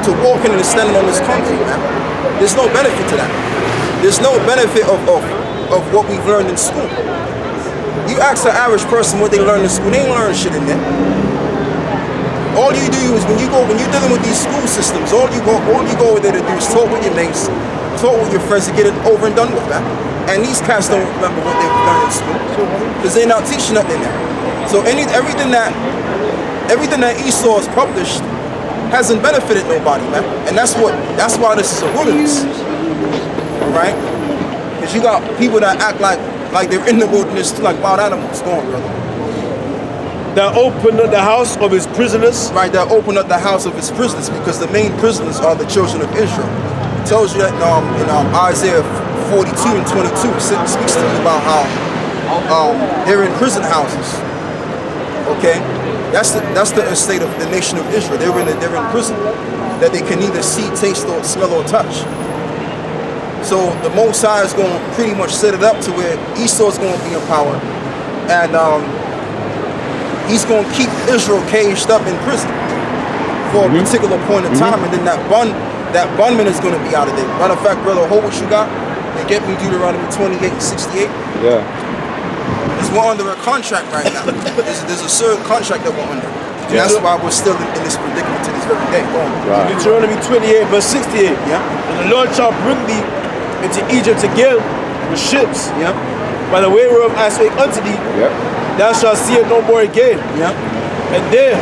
to walking and standing on this concrete, man. There's no benefit to that. There's no benefit of what we've learned in school. You ask an average person what they learn in school, they ain't learn shit in there. All you do is when you're dealing with these school systems, all you go over there to do is talk with your mates, talk with your friends to get it over and done with, man. And these cats don't remember what they've learned in school because they're not teaching nothing there. So everything that Esau has published hasn't benefited nobody, man. And that's why this is a wilderness, all right? Because you got people that act like they're in the wilderness too, like wild animals. Go on, brother. That opened up the house of his prisoners. Right, that opened up the house of his prisoners because the main prisoners are the children of Israel. It tells you that in Isaiah 42 and 22, it speaks to you about how they're in prison houses. Okay, that's the estate of the nation of Israel. They're in prison that they can neither see, taste, or smell or touch. So the Most High is going to pretty much set it up to where Esau's going to be in power, and he's going to keep Israel caged up in prison for a particular point in time, and then that bondman is going to be out of there. Matter of fact, brother, hold what you got and get me Deuteronomy 28 and 68. Yeah. Because we're under a contract right now. There's a certain contract that we're under. And that's why we're still in this predicament to this very day. Go on. Right. Deuteronomy 28 verse 68. Yeah. And the Lord shall bring thee into Egypt again with ships. Yeah. By the way whereof I spake unto thee, thou shalt see it no more again. Yeah. And there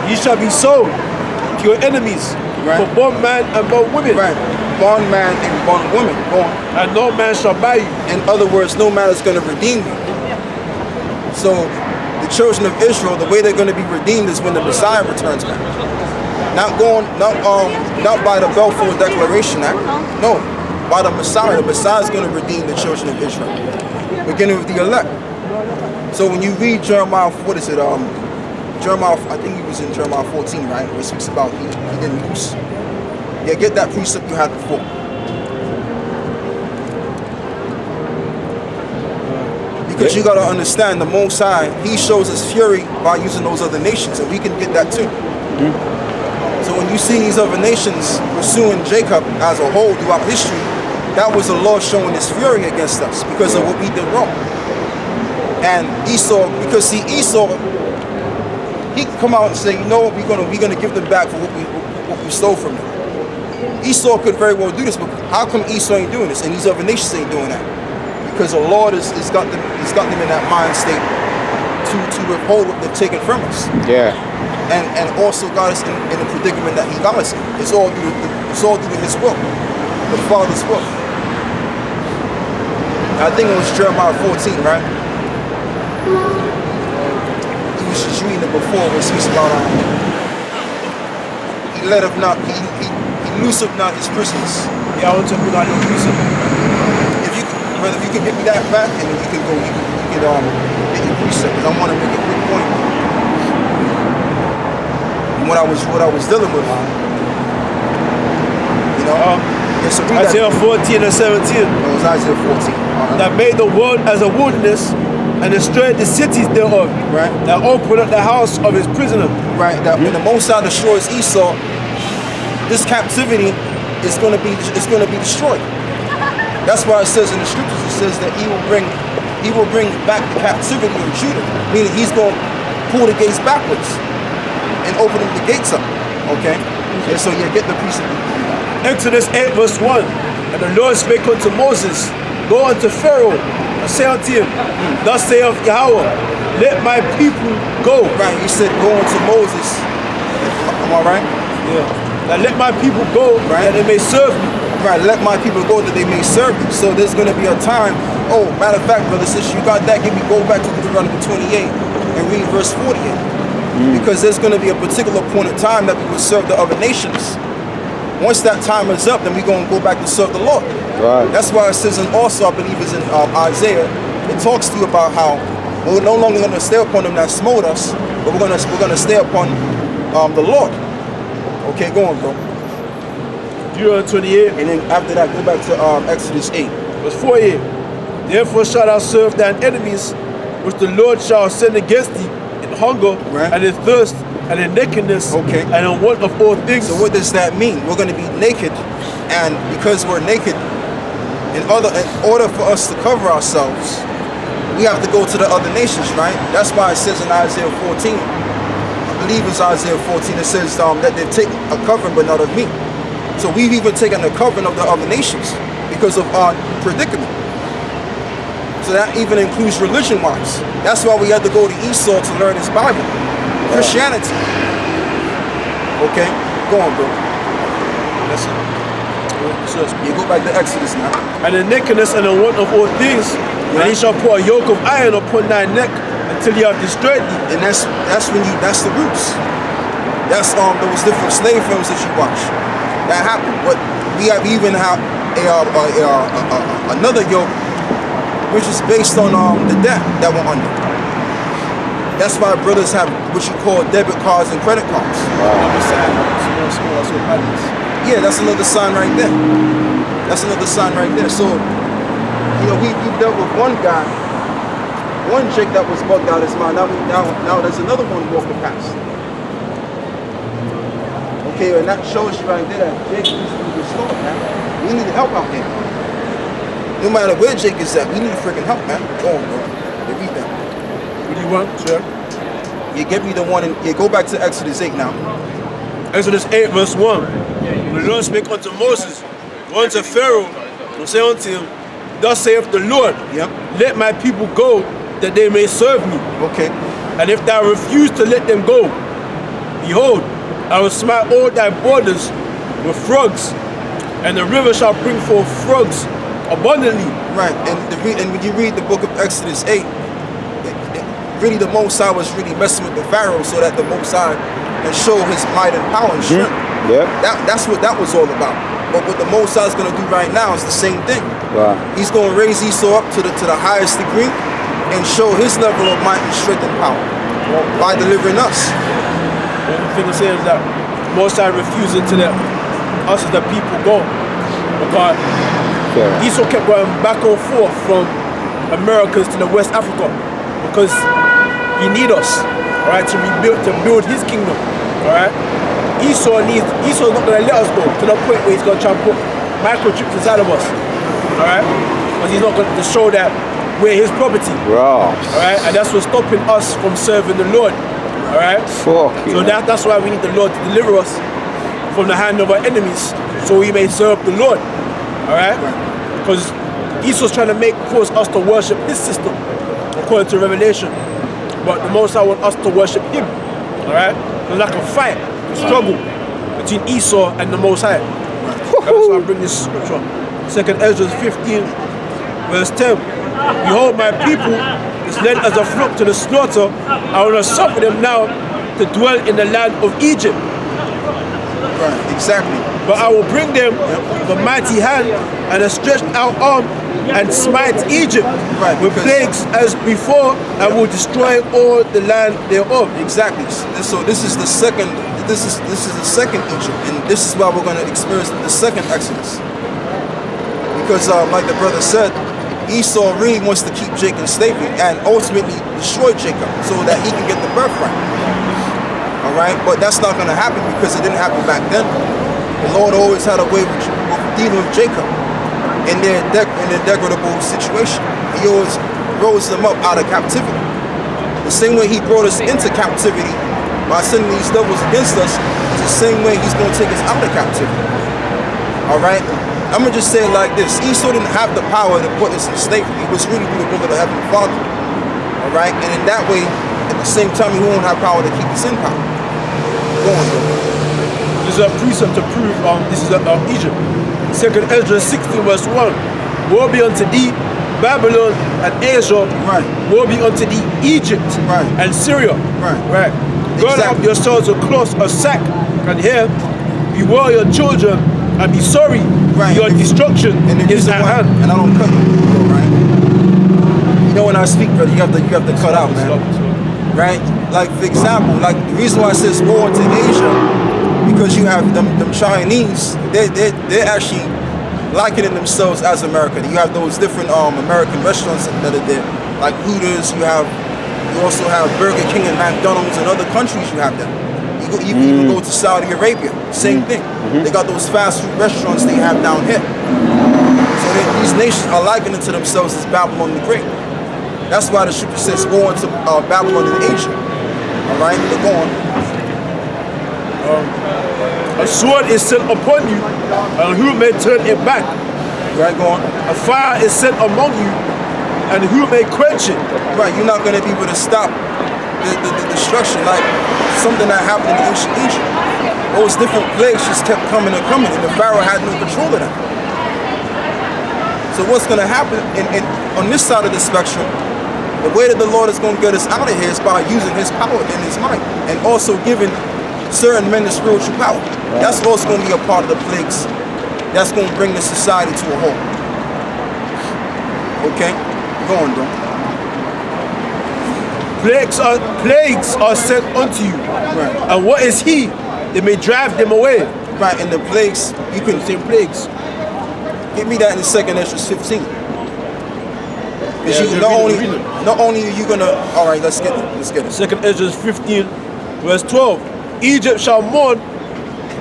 ye shall be sold to your enemies, for bondman and bondwomen. Right. Bondman and bondwoman. Go on. And no man shall buy you. In other words, no man is going to redeem you. So the children of Israel, the way they're going to be redeemed is when the Messiah returns back. Not by the Balfour Declaration Act. No, by the Messiah. The Messiah is going to redeem the children of Israel, beginning with the elect. So when you read Jeremiah, what is it? Jeremiah, I think he was in Jeremiah 14, right? Where it speaks about he didn't loose. Yeah, get that precept you had before. Because you got to understand, the Most High, he shows his fury by using those other nations, and we can get that too. So when you see these other nations pursuing Jacob as a whole throughout history, that was the Lord showing his fury against us because of what we did wrong. And Esau, because see, Esau, he could come out and say, you know what, we're gonna give them back for what we stole from them. Esau could very well do this, but how come Esau ain't doing this and these other nations ain't doing that? Because the Lord has got them in that mind state to withhold what they've taken from us. Yeah. And also got us in a predicament that he got us in. It's all due to his will, the Father's will. I think it was Jeremiah 14, right? He was just reading it before where it speaks about he looseth not his prisoners. Yeah, I want to put on your precept. Brother, if you can get me that back, and then you can get your precept, because I want to make a quick point. And what I was dealing with, you know, so Isaiah 14 and 17. It was Isaiah 14. That made the world as a wilderness and destroyed the cities thereof. Right. That opened up the house of his prisoner. Right. That when the Most High destroys Esau, this captivity is going to be destroyed. That's why it says in the scriptures, it says that he will bring back the captivity of Judah, meaning he's going to pull the gates backwards and open the gates up. Okay? And so you get the piece of it. Exodus 8 verse 1. And the Lord spake unto Moses, go unto Pharaoh and say unto him, thus saith Yahweh, let my people go. Right, he said go unto Moses. Am I right? Yeah. Now let my people go, right, that they may serve me. Right, let my people go that they may serve you. So there's going to be a time, matter of fact, brother, since you got that, go back to Deuteronomy 28 and read verse 48. Because there's going to be a particular point in time that we will serve the other nations. Once that time is up, then we're going to go back to serve the Lord. Right. That's why it says, and also I believe it's in Isaiah, it talks to you about how we're no longer going to stay upon them that smote us, but we're going to stay upon the Lord. Okay, go on, bro. Deuteronomy 28. And then after that, go back to Exodus 8. Verse 48. Therefore shalt thou serve thine enemies, which the Lord shall send against thee in hunger, Right. and in thirst, and in nakedness, Okay. and in want of all things. So what does that mean? We're going to be naked, and because we're naked, in order for us to cover ourselves, we have to go to the other nations, right? That's why it says in Isaiah 14, I believe it's Isaiah 14, it says that they've taken a covering but not of me. So we've even taken the covering of the other nations because of our predicament. So that even includes religion-wise. That's why we had to go to Esau to learn his Bible. Christianity. Okay? Go on, bro. That's it. You go back to Exodus now. And in nakedness and in want of all things, and he shall put a yoke of iron upon thy neck until he have destroyed thee. And that's the roots. That's those different slave films that you watch. That happened. But we even have another yoke, which is based on the debt that we're under. That's why brothers have what you call debit cards and credit cards. Yeah, that's another sign right there. That's another sign right there. So, you know, we dealt with one guy, one Jake that was bugged out his mind. Now there's another one walking past. Okay, and that shows you right there that Jake needs to be restored, man. We need help out here. No matter where Jake is at, we need freaking help, man. Go on, bro. You read that. What do you want, sir? You get me the one, and you go back to Exodus 8 now. Exodus 8 verse 1. The Lord spake unto Moses, go unto Pharaoh, and say unto him, thus saith the Lord, Yep. let my people go, that they may serve me. Okay. And if thou refuse to let them go, behold, I will smite all thy borders with frogs, and the river shall bring forth frogs abundantly. Right, and when you read the book of Exodus 8, really the Most High was really messing with the Pharaoh so that the Most High can show his might and power and strength. Yep. That's what that was all about. But what the Most High is going to do right now is the same thing. Wow. He's going to raise Esau up to the highest degree and show his level of might and strength and power by delivering us. The thing to say is that Most High refusing to let us as the people go, because Yeah. Esau kept going back and forth from Americas to the West Africa because he need us, all right, to build his kingdom, all right. Esau's not gonna let us go to the point where he's gonna try and put microchips inside of us, all right, because he's not going to show that we're his property, Right. all right, and that's what's stopping us from serving the Lord, all right. Fuck So yeah. that's why we need the Lord to deliver us from the hand of our enemies, so we may serve the Lord. All right? Because Esau's trying to force us to worship his system, according to Revelation. But the Most High wants us to worship him. All right? There's like a fight, a struggle between Esau and the Most High. That's why I bring this scripture. 2nd Ezra 15, verse 10. Behold, my people is led as a flock to the slaughter. I will not suffer them now to dwell in the land of Egypt. Right, exactly. But I will bring them with a mighty hand and a stretched out arm and smite Egypt with plagues as before, and will destroy all the land thereof. Exactly. So this is the second. This is the second Egypt, and this is why we're going to experience the second Exodus. Because, like the brother said, Esau really wants to keep Jacob in slavery and ultimately destroy Jacob so that he can get the birthright. All right, but that's not going to happen because it didn't happen back then. The Lord always had a way with dealing with Jacob in their degradable situation. He always rose them up out of captivity. The same way he brought us into captivity by sending these devils against us is the same way he's going to take us out of captivity. All right? I'm going to just say it like this. Esau didn't have the power to put us in slavery. It was really through the will of the Heavenly Father. All right? And in that way, at the same time, he won't have power to keep us in power. Go on, bro. This is a precept to prove this is Egypt. 2nd Ezra 16 verse 1. Woe be unto thee, Babylon and Asia. Right. Woe be unto thee, Egypt Right. and Syria. Right. Right. Gird up Exactly. yourselves a cloth, a sack, and here bewail your children and be sorry. Right. Your destruction And then is here's the at one, hand. and I don't cut you, right? You know when I speak, brother, you have to cut out, man. Right? Like for example, like the reason why I says go into Asia, because you have them Chinese, they're actually likening themselves as America. You have those different American restaurants that are there, like Hooters. You have You also have Burger King and McDonald's in other countries. You have them. You even go to Saudi Arabia. Same thing. They got those fast food restaurants they have down here. So these nations are likening to themselves as Babylon the Great. That's why the scripture says, "Go into Babylon in Asia." All right, but go on. A sword is set upon you, and who may turn it back? Right, go on. A fire is set among you, and who may quench it? Right, you're not going to be able to stop the destruction like something that happened in ancient Egypt. Those different plagues just kept coming and coming, and the Pharaoh had no control of that. So what's going to happen on this side of the spectrum, the way that the Lord is going to get us out of here is by using his power and his might, and also giving certain men the spiritual power. That's also going to be a part of the plagues. That's going to bring the society to a halt. Okay? Go on, bro. Plagues are sent unto you. Right. And what is he? They may drive them away. Right, and the plagues, you can Same plagues. give me that in the second Esdras 15. Because Yeah, not only are you gonna, all right, let's get it. Second Esdras 15, verse 12. Egypt shall mourn,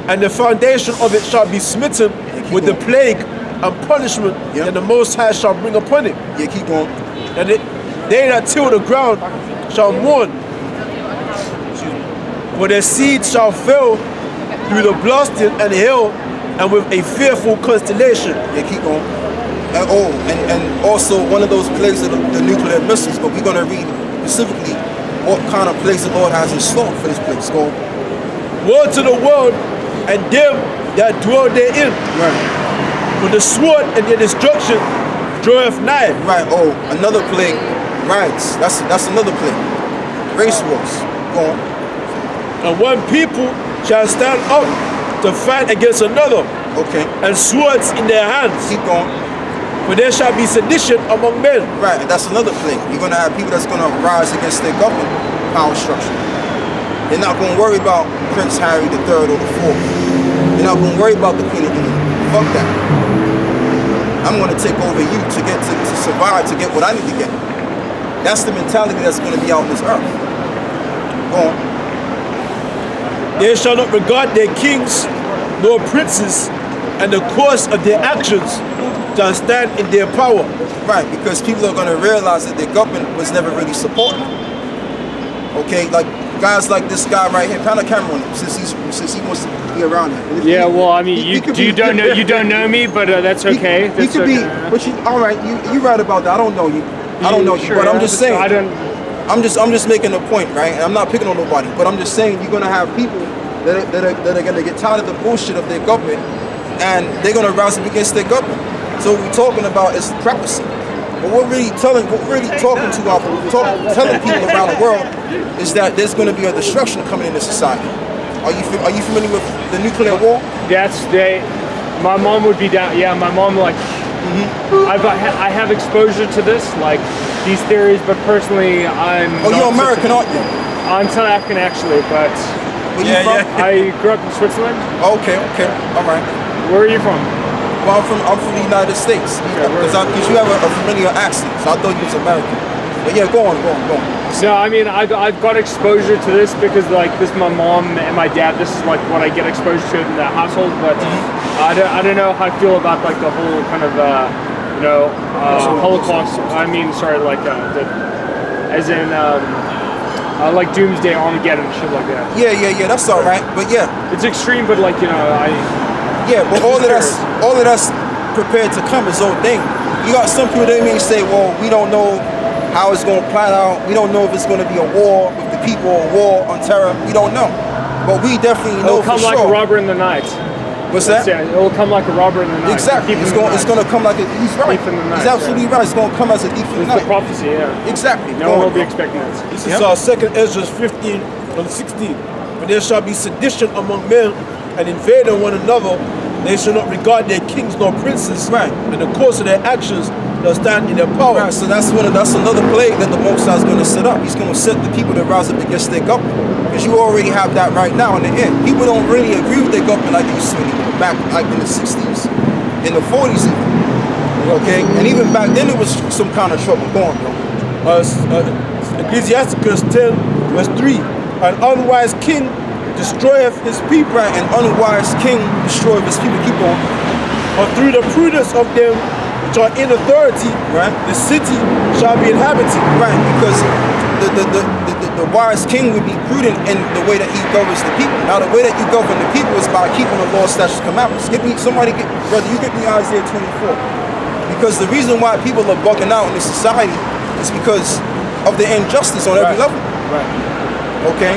and the foundation of it shall be smitten with the plague and punishment that the Most High shall bring upon it. Yeah, keep going. And they that till the ground shall mourn, for their seed shall fail through the blasting and hail, and with a fearful constellation. Yeah, keep going. And also one of those plagues of the nuclear missiles, but we're gonna read specifically what kind of plagues the Lord has in store for this place. Go on. Woe to the world and them that dwell therein. Right. For the sword and their destruction draweth nigh. Right, another plague. Riots. That's another plague. Race wars. Go on. And one people shall stand up to fight against another, Okay. and swords in their hands. Keep going. For there shall be sedition among men. Right, and that's another plague. You're gonna have people that's gonna rise against their government power structure. They're not gonna worry about Prince Harry the Third or the Fourth. They're not gonna worry about the Queen of England. Fuck that. I'm gonna take over you to survive, to get what I need to get. That's the mentality that's gonna be out on this earth. Go on. They shall not regard their kings nor princes, and the course of their actions shall stand in their power. Right, because people are gonna realize that their government was never really supported. Okay, like guys like this guy right here, kind of camera on him since he wants to be around here. Yeah, well, I mean, He could be- you don't know me, but that's okay. He could be, but all right. You right about that. I don't know you. I don't know you, Sure, but I'm yeah, just saying. I don't. I'm just making a point, right? And I'm not picking on nobody, but I'm just saying you're gonna have people that are gonna get tired of the bullshit of their government, and they're gonna rise up against their government. So what we're talking about is prophecy. But what we're really talking to telling people around the world is that there's gonna be a destruction coming into society. Are you familiar with the nuclear war? My mom would be down. Yeah, my mom like. I have exposure to this, like these theories, but personally, I'm. Oh, you're American, aren't you? I'm South African actually, but Where you from? I grew up in Switzerland. Okay, all right. Where are you from? Well, I'm from the United States. Because you have a familiar accent, so I thought you was American. But yeah, go on. No, I mean I've got exposure to this because like this, my mom and my dad. This is like what I get exposed to in the household. But I don't know how I feel about like the whole kind of Holocaust. I mean, sorry, like as in like Doomsday, Armageddon, shit like that. Yeah. That's all right. But yeah, It's extreme, but like but all of that's prepared to come is ordained. You got some people that may say, well, we don't know how it's going to play out. We don't know if it's going to be a war with the people or war on terror. We don't know. But we definitely know for sure. It'll come like a robber in the night. What's that? It'll come like a robber in the night. Exactly. It's going to come like a, he's right. Thief in the night, He's absolutely right. It's going to come as a thief in the It's night. the prophecy, yeah. Exactly. No one will be expecting it. This is second Esdras 15 and 16. But there shall be sedition among men, and invading one another. They shall not regard their kings nor princes. Right. And the course of their actions shall stand in their power. Right, so that's another plague that the Most High is going to set up. He's going to set the people that rise up against their government. Because you already have that right now in the end. People don't really agree with their government like they used to back like in the 60s, in the 40s even. Okay? And even back then there was some kind of trouble going, bro. Ecclesiasticus 10 verse 3. An unwise king destroyeth his people. Right, an unwise king destroyeth his people. Keep on. Or through the prudence of them which are in authority, Right. the city shall be inhabited. Right, because the wise king would be prudent in the way that he governs the people. Now, the way that you govern the people is by keeping the law, statutes, commandments. Brother, you get me Isaiah 24. Because the reason why people are bucking out in this society is because of the injustice on every level. Right. Okay?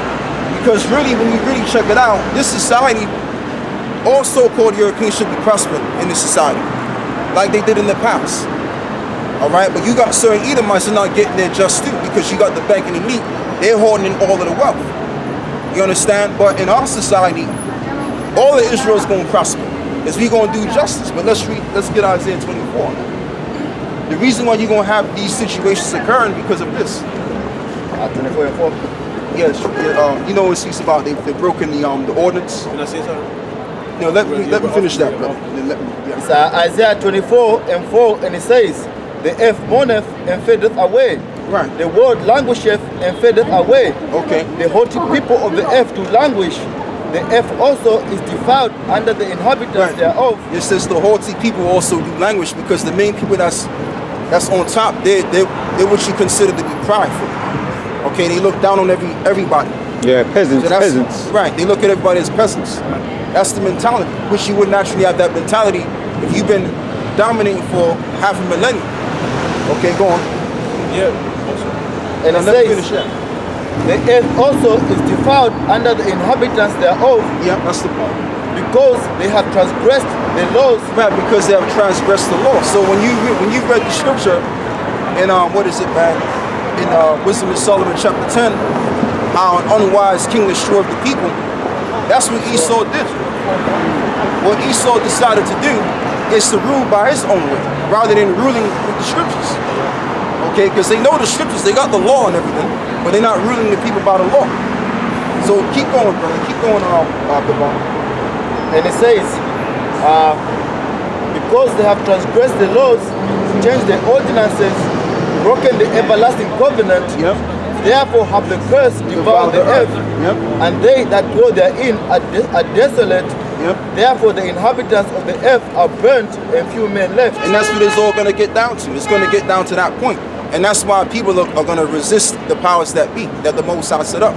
Because really, when you really check it out, this society, all so-called Europeans should be prospering in this society, like they did in the past. All right, but you got certain Edomites are not getting their just due because you got the banking elite. They're hoarding in all of the wealth. You understand? But in our society, all of Israel is going to prosper. Is we going to do justice. But let's get Isaiah 24. The reason why you're going to have these situations occurring because of this. 24 and 4. Yes, you know it speaks about they've broken the ordinance. Can I say something? No, let me finish that, brother. Yeah. It's Isaiah 24 and 4, and it says, the earth mourneth and fadeth away. Right. The world languisheth and fadeth away. Okay. The haughty people of the earth do languish. The earth also is defiled under the inhabitants thereof. It says the haughty people also do languish because the main people that's on top, they're what you consider to be prideful. Okay, they look down on everybody. Yeah, peasants, So peasants. Right, they look at everybody as peasants. That's the mentality, which you wouldn't actually have that mentality if you've been dominating for half a millennium. Okay, go on. Yeah. And Now, it let me says, finish that. the earth also is defiled under the inhabitants thereof, Yeah, that's the point. because they have transgressed the laws. Right, because they have transgressed the law. So when you read the scripture in what is it, man? In Wisdom of Solomon chapter 10, how an unwise king destroyed the people. That's what Esau did. What Esau decided to do is to rule by his own way, rather than ruling with the scriptures. Okay, because they know the scriptures, they got the law and everything, but they're not ruling the people by the law. So keep going, brother. Keep going on, And it says, because they have transgressed the laws, changed the ordinances, broken the everlasting covenant, Yep. therefore have the curse devoured the earth, Yep. and they that dwell therein are desolate. Yep. Therefore the inhabitants of the earth are burnt, and few men left. And that's what it's all going to get down to. It's going to get down to that point. And that's why people are going to resist the powers that be, that the Most High set up.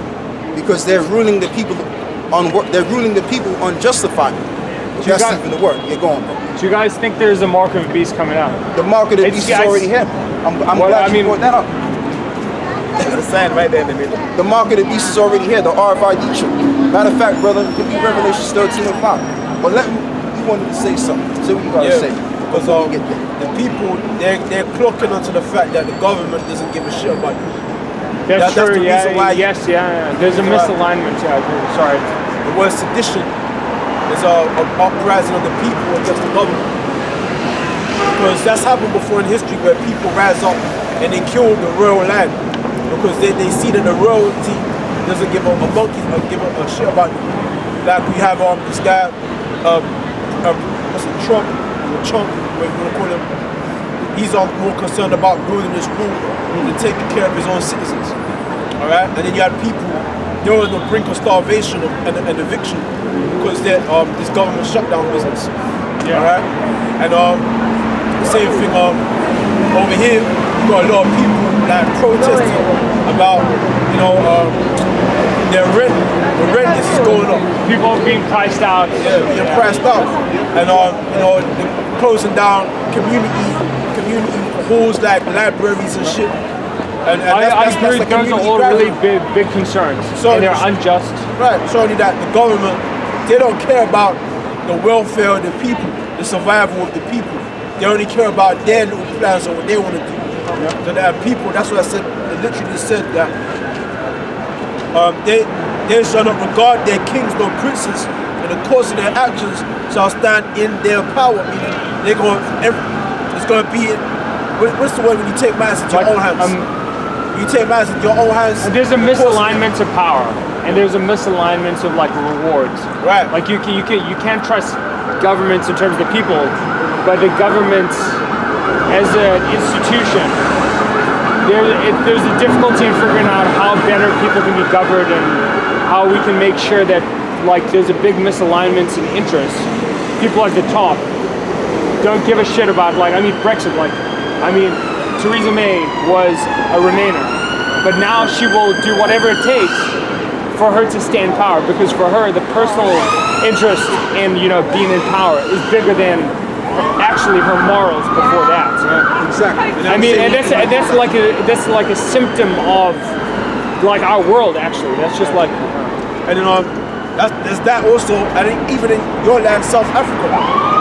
Because they're ruling the people unjustified. That's got- even the word. You're going, bro. Do you guys think there's a mark of a beast coming out? The mark of the It's beast is guys- already here. I'm Well, glad I you mean- brought that up. There's a sign right there in the middle. The mark of the beast is already here, the RFID chip. Matter of fact, brother, give me Revelation 13 and 5. But you wanted to say something. Say what you got to say. Because Before we get there. the people, they're clocking onto the fact that the government doesn't give a shit about you. That's That's true. the Yeah. reason why you- Yes. Yeah. There's a reason why- misalignment. Yeah. Sorry. The word sedition is a uprising of the people against the government. Because that's happened before in history where people rise up and they kill the royal land because they see that the royalty doesn't give a monkey give a shit about you. Like we have this guy, what's it, Trump, or Trump, whatever you want to call him. He's more concerned about building this wall than taking care of his own citizens. All right, and then you have people they're on the brink of starvation and eviction because this government shutdown business. Yeah. All right, and the same thing over here. You got a lot of people like protesting about their rent. The rent is going up. People are being priced out. Yeah, being priced out, and they're closing down community halls like libraries and shit. And I agree. the Those are community all graduate. really big concerns, So and they're it's- unjust. Right, showing you that the government, they don't care about the welfare of the people, the survival of the people. They only care about their little plans and what they want to do. So there are people, that's what I said, they literally said that they shall not regard their kings nor princes, and the course of their actions shall stand in their power. Meaning it's going to be, what's the word when you take matters into your own hands? You take matters into your own hands. And there's a misalignment of power, and there's a misalignment of like rewards. Right. Like you can't trust governments in terms of the people, but the government as an institution there's a difficulty in figuring out how better people can be governed and how we can make sure that like there's a big misalignment in interests. People at the top don't give a shit about like Brexit. Theresa May was a Remainer, but now she will do whatever it takes for her to stay in power, because for her the personal interest in being in power is bigger than actually her morals before that. Exactly. That's like a symptom of like our world actually. That's just like, and then there's that also. I think even in your land, South Africa,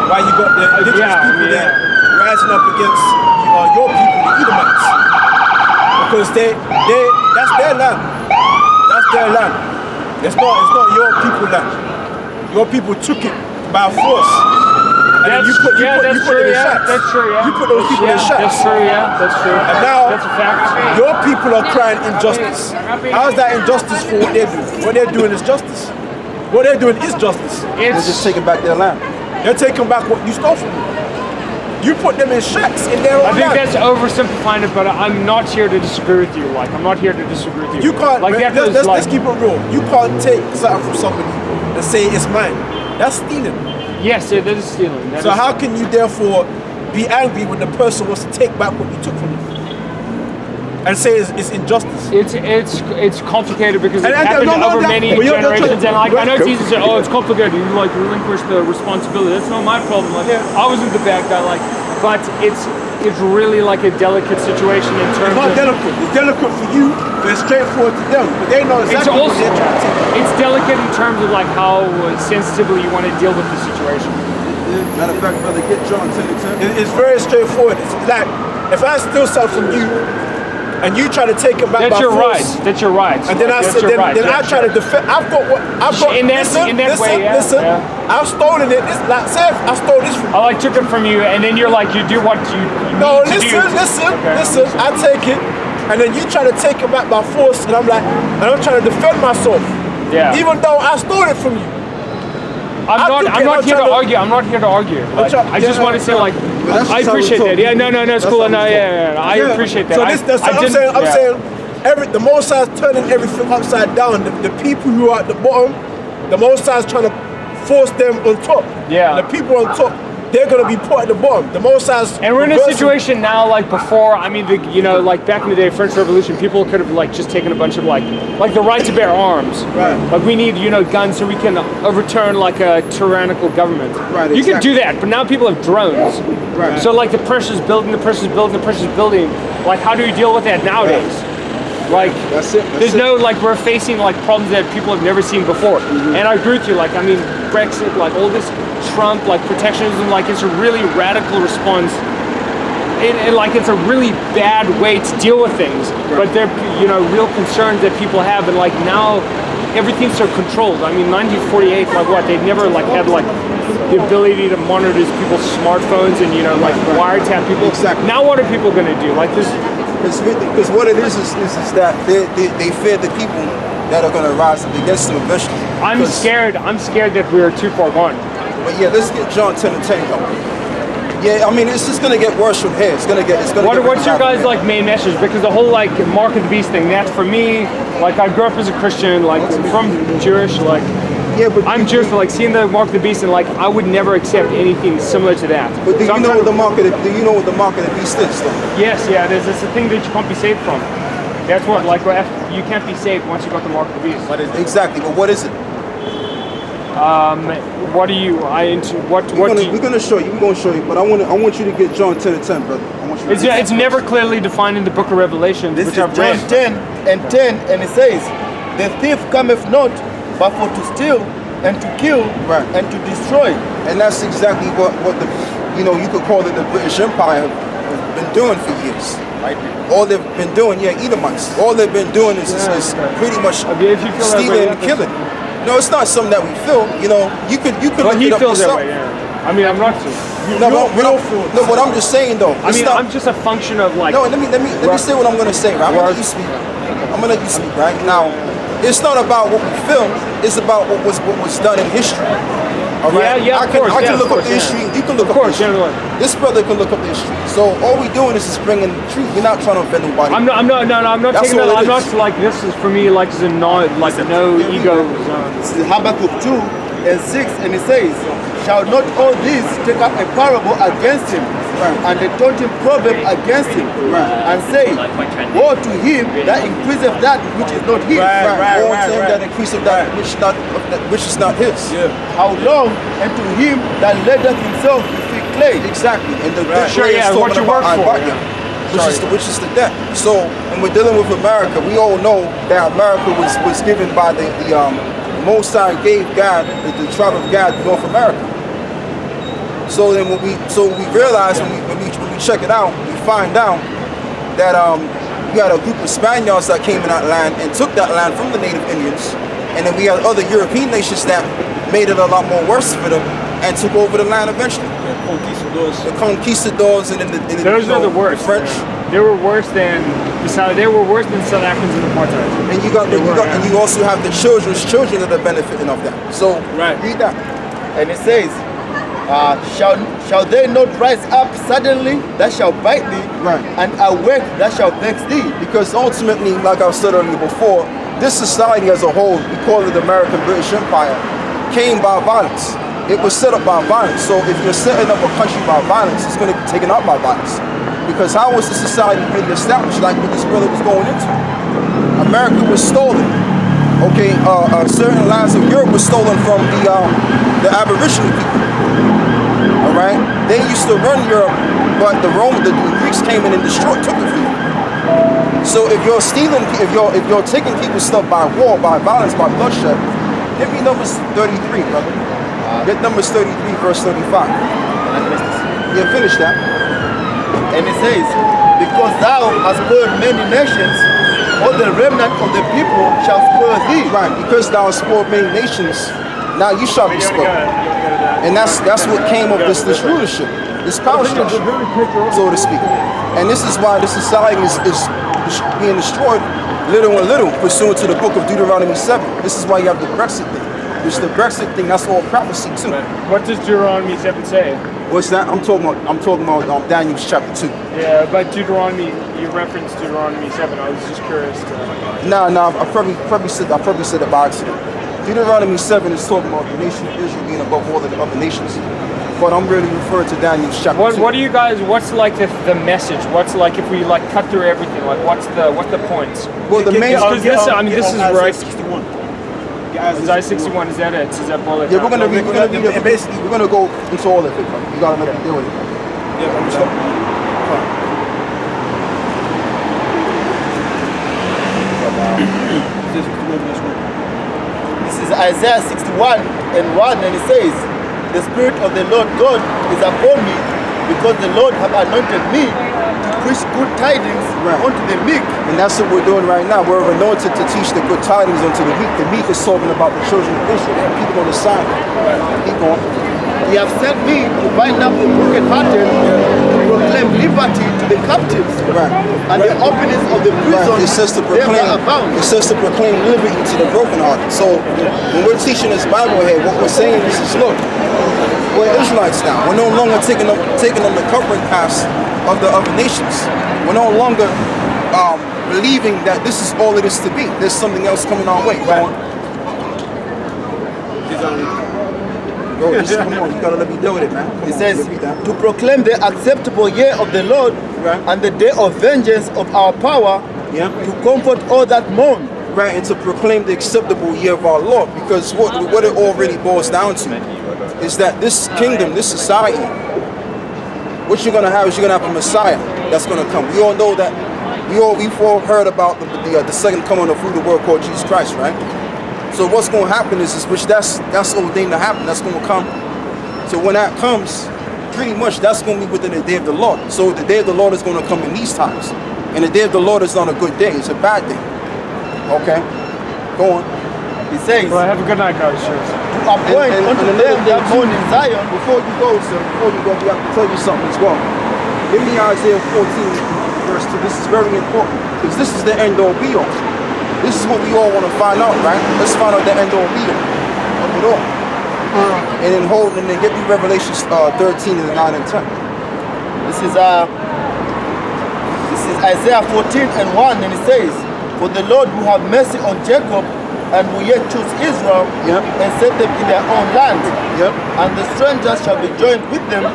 why you got the indigenous people there rising up against your people, the Edomites, because that's their land. That's their land. It's not your people land. Your people took it by force. And you put them in shots. That's true, yeah. You put those people in shots. That's true, yeah. That's true. And now, that's a fact. your people are crying injustice. How is that injustice for what they're doing? What they're doing is justice. What they're doing is justice. They're just taking back their land. They're taking back what you stole from them. You put them in shacks in their own I think land. that's oversimplifying it, but I'm not here to disagree with you. Like, I'm not here to disagree with you. You can't, like, let's keep it real. You can't take something from somebody and say it's mine. That's stealing. Yes, it is stealing. So how can you therefore be angry when the person wants to take back what you took from them and say it's injustice? It's complicated because it And happened over many but you're not generations, and like I know it's Right. easy to say, oh, it's complicated. You like relinquish the responsibility. That's not my problem. Like I wasn't the bad guy. Like, but it's really like a delicate situation in terms It's not of. delicate. It's delicate for you, but it's straightforward to them. But they know exactly what they're trying to take. It's delicate in terms of like how sensitively you want to deal with the situation. Matter of fact, brother, get John 10:10. It's very straightforward. It's like if I steal something from you and you try to take it back by That's your right. force, That's your right. and then I That's said, your right. then I try to defend. I've got what I've got. In that way, yeah, listen. yeah. I've stolen it. It's like say if I stole this from. I like took it from you, and then you're like you do what you No, need to do. listen. I take it, and then you try to take it back by force, and I'm trying to defend myself. Yeah. Even though I stole it from you. I'm not here to argue. I'm not here to argue. Like, I just want to say, like, that's I just how we appreciate talk. that. Yeah, no, it's That's cool. how No, we yeah, talk. I appreciate that. So I'm saying, the Most High is turning everything upside down. The people who are at the bottom, the Most High is trying to force them on top. Yeah. And the people on top, they're gonna be put at the bottom. The Most High is And we're in a reversing- situation now, like before. I mean, like back in the day, French Revolution, people could have like just taken a bunch of like the right to bear arms. Right. Like we need guns so we can overturn like a tyrannical government. Right, You can exactly. do that, but now people have drones. Right. So like the pressure's building, building. Like how do we deal with that nowadays? Like That's it. there's no like we're facing like problems that people have never seen before. And I agree with you. Like I mean, Brexit, like all this Trump, like protectionism, like it's a really radical response. And like it's a really bad way to deal with things. But they're real concerns that people have, and like now everything's so controlled. I mean, 1948, like what they never like had like the ability to monitor people's smartphones and like wiretap people. Exactly. Now what are people gonna do? Like this. Because what it is that they fear the people that are going to rise up against them eventually. I'm scared that we're too far gone. But yeah, let's get John 10:10 going. Yeah, I mean, it's just going to get worse from here. It's going to get What's your guys' like main message? Because the whole like mark of the beast thing, that's for me. Like I grew up as a Christian, like from Jewish, like Yeah, but I'm Jewish, but like seeing the mark of the beast and like I would never accept anything similar to that. But do So you know what the mark of the beast is, though? Yes, yeah, it is. It's a thing that you can't be saved from. That's what like you can't be saved once you got the mark of the beast. What is it? Exactly, but what is it? What are you? We're gonna show you. We're gonna show you. But I want you to get John 10:10, brother. I want you to It's never clearly defined in the Book of Revelation, This which is I've John read. 10:10, and it says, "The thief cometh not, but for to steal and to kill Right. and to destroy." And that's exactly what the you could call it the British Empire have been doing for years. Right. All they've been doing, Edomites. All they've been doing is pretty much If you feel that way, stealing yeah, and killing. No, it's not something that we feel. You could Well, look he it up feels that yourself. way. Yeah. I mean, I'm not. No, but I'm just saying though. I it's mean, not, I'm just a function of like. No, let me say what I'm gonna say, right? I'm gonna let you speak. I'm gonna let you speak, right? Now, it's not about what we feel, it's about what was done in history. All right? Yeah, I can look up the history. You can look up the history. Generally. This brother can look up the history. So all we doing is just bringing the truth. We're not trying to offend nobody. I'm not That's taking all that. it I'm not is. like this is for me like no ego zone. This is Habakkuk 2:6, and it says, shall not all these take up a parable against him, and a taunting proverb against him, and say, woe to him that increaseth that which is not his. Woe to him that increaseth that which is not his. How long? And to him that ladeth himself with fig clay. Exactly. And the Sure, clay is yeah, what talking you work about for, Ibaka, which is the debt. So when we're dealing with America, we all know that America was given by the Most High gave God, the tribe of God, North America. So then when we realize when we check it out, we find out that we had a group of Spaniards that came in that land and took that land from the native Indians, and then we had other European nations that made it a lot more worse for them and took over the land eventually. The conquistadors and then Those are the worst. French. They were worse than South Africans in apartheid. And you also have the children's children that are benefiting of that. So read that. And it says, shall they not rise up suddenly that shall bite thee, and awake that shall vex thee? Because ultimately, like I said earlier before, this society as a whole, we call it the American British Empire, came by violence. It was set up by violence. So if you're setting up a country by violence, it's going to be taken out by violence. Because how was the society really established, like what this brother was going into? America was stolen. Okay, certain lands of Europe was stolen from the Aboriginal people. All right, they used to run Europe, but the Greeks came in and took it from you. So if you're stealing, if you're taking people's stuff by war, by violence, by bloodshed, give me Numbers 33, brother. Get Numbers 33, verse 35. Yeah, finish that. And it says, because thou hast spoiled many nations, all the remnant of the people shall spoil thee. Right, because thou hast spoiled many nations, now you shall be spoiled. And that's what came of this rulership, this power structure, so to speak. And this is why this society is being destroyed little and little, pursuant to the book of Deuteronomy 7. This is why you have the Brexit thing. Which the Brexit thing, that's all prophecy too. What does Deuteronomy 7 say? What's that? I'm talking about Daniel's chapter 2. Yeah, but Deuteronomy, you referenced Deuteronomy 7. I was just curious. No, I probably said it by accident. Deuteronomy 7 is talking about the nation of Israel being above all of the other nations. But I'm really referring to Daniel's chapter 2. What do you guys? What's like the message? What's like if we like cut through everything? Like what's the points? Well, the main. This is right. 61. Isaiah 61, is that it? Is that bullet? Yeah, we're gonna read it. Basically, we're gonna go into all of it. Bro. You gotta let me deal with it. Yeah, I'm sorry. This is Isaiah 61 and 1, and it says, the Spirit of the Lord God is upon me, because the Lord hath anointed me to preach good tidings unto the meek. And that's what we're doing right now. We're anointed to teach the good tidings unto the meek. The meek is talking about the children of Israel, the people on the side. Keep going. He hath sent me to bind up the brokenhearted, to proclaim liberty to the captives, and the openings of the prison. It says to proclaim liberty to the brokenhearted. So when we're teaching this Bible here, what we're saying is look, we're Israelites now. We're no longer taking on the covering past of the other nations. We're no longer believing that this is all it is to be. There's something else coming our way. Bro, come on, you gotta let me deal with it, man. It says, to proclaim the acceptable year of the Lord, and the day of vengeance of our power, to comfort all that mourn. Right, and to proclaim the acceptable year of our Lord. Because what it all really boils down to is that this kingdom, this society, what you're gonna have is you're gonna have a Messiah that's gonna come. We all know that. We've all heard about the second coming of who the world called Jesus Christ, right? So what's going to happen is which that's ordained to happen. That's going to come. So when that comes, pretty much that's going to be within the day of the Lord. So the day of the Lord is going to come in these times, and the day of the Lord is not a good day. It's a bad day. Okay, go on. He says, well, have a good night, guys. Cheers. To appoint unto them that mourn in Zion. Before you go, sir, we have to tell you something as well. Give me Isaiah 14, verse 2. This is very important because this is the end all be all. This is what we all want to find out, right? Let's find out the end all be all of it all. And then get me Revelation 13 and 9 and 10. This is Isaiah 14 and 1, and it says, "For the Lord will have mercy on Jacob, and will yet choose Israel, and set them in their own land. And the strangers shall be joined with them,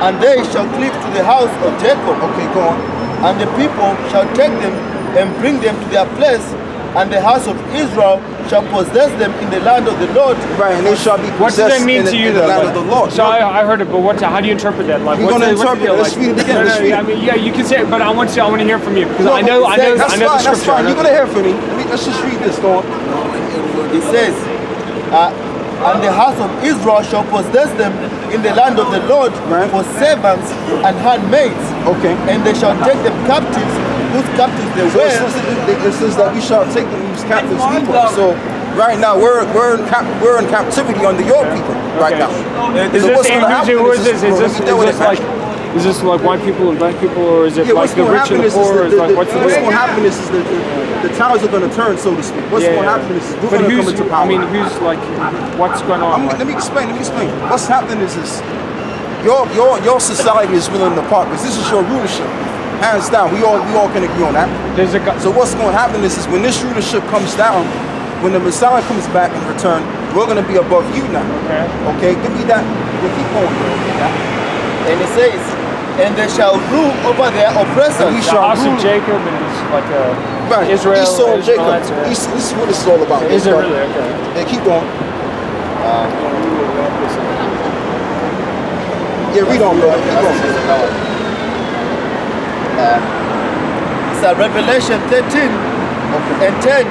and they shall cleave to the house of Jacob. Okay, go on. And the people shall take them and bring them to their place, and the house of Israel shall possess them in the land of the Lord." Right, and they shall be What does possessed that mean in to you, in the though? land of the Lord. So I heard it, but how do you interpret that? Like, We're what's gonna the interpret deal? it. Let's read it again. Let's read it. I mean, yeah, you can say it, but I want to hear from you because No, I know that's the fine, scripture. that's fine. You're gonna hear from me. Let's just read this. Go on. It says, "And the house of Israel shall possess them in the land of the Lord for servants and handmaids. Okay. And they shall take them captives, whose captives they So were." it says that we shall take them whose captives we were. So right now we're in captivity under your people right now. Is So this what's gonna happen who is this? bro, let me deal with it, man. Is this like white people and black people, or is it Yeah, like what's the going to rich and happen the is poor? Or is like what's the what's going to happen is the towers are going to turn, so to speak. What's going to happen is we're But going to come who's? into power. I mean, who's like? What's going on? Let me explain. What's happening is this: your society is willing to part because this is your rulership, hands down. We all can agree on that. There's a So what's going to happen is when this rulership comes down, when the Messiah comes back in return, we're going to be above you now. Okay. Give me that. We'll keep going. And it says, "And they shall rule over their oppressors." And we the shall house rule. of Jacob, and it's like Right. Israel. Esau and Jacob. Israelites, or- This is what this is all about. Is it really? Okay. Yeah, keep going. Yeah, read on, bro. Keep going. It's a Revelation 13 and 10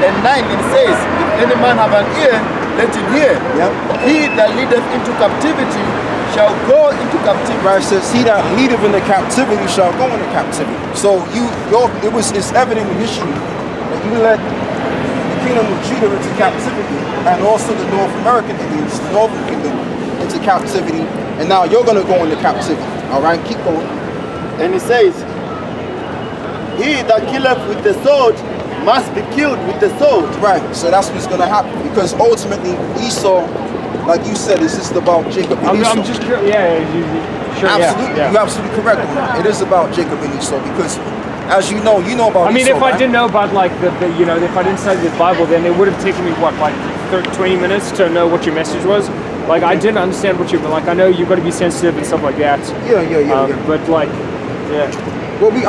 and 9. It says, "If any man have an ear, let him hear. Yep. He that leadeth into captivity shall go into captivity." Right, it says, "He that leadeth into captivity shall go into captivity." So it's evident in history that you led the kingdom of Judah into captivity, and also the North American Indians, the Northern Kingdom, into captivity, and now you're going to go into captivity. All right, keep going. And it says, "He that killeth with the sword must be killed with the sword." Right, so that's what's going to happen because ultimately Esau, like you said, is just about Jacob and Esau. I'm just curious. Sure. Absolutely, Yeah. you're absolutely correct on that. It is about Jacob and Esau because, as you know about I mean, Esau, if I right? didn't know about like the if I didn't study the Bible, then it would have taken me what, like 20 minutes to know what your message was. Like I didn't understand what you meant. Like I know you've got to be sensitive and stuff like that. Yeah. But like, yeah. Well, we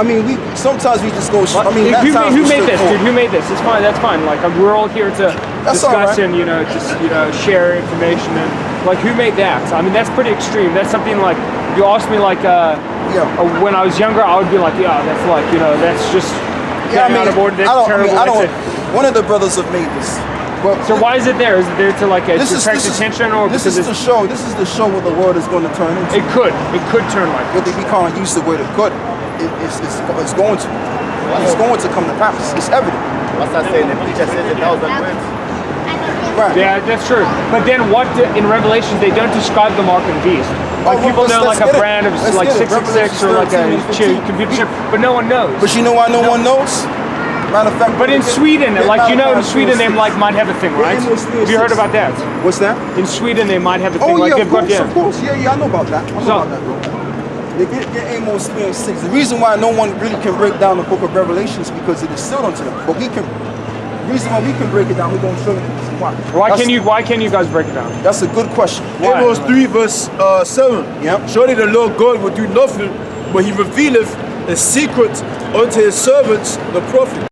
sometimes we just go. I mean, at times who we made still this, go. dude? Who made this? It's fine. That's fine. Like we're all here to That's all discuss right. and just share information and like who made that? I mean, that's pretty extreme. That's something like if you asked me like when I was younger, I would be like, yeah, that's like that's just getting out of order. That's terrible. One of the brothers have made this. But So why is it there? Is it there to like attract attention, or this because is the show? This is the show what the world is going to turn into. it could turn like But we can't use the word it could. It's going to. It's going to come to pass. It's evident. What's that saying? The preacher says 1,000 words. Right. Yeah, that's true. But then in Revelations they don't describe the mark of the beast. Like Oh, people know let's like a get it. brand of Let's like get it. 666 or like a Revelations 13 and 15. computer chip, but no one knows. But you know why no one knows? Matter of fact. But in Sweden, like in Sweden they might have a thing, right? Amos 3 and Have you heard 6. about that? What's that? In Sweden they might have a thing. Oh like yeah, they've of course, got of course. Yeah, I know about that. I know about that, bro. They get Amos 3 and 6. The reason why no one really can break down the book of Revelation is because it is sealed unto them. But the reason why we can break it down, we don't show it. Why can you guys break it down? That's a good question. Why? Amos 3 verse 7. Yep. Surely the Lord God will do nothing, but he revealeth a secret unto his servants, the prophet.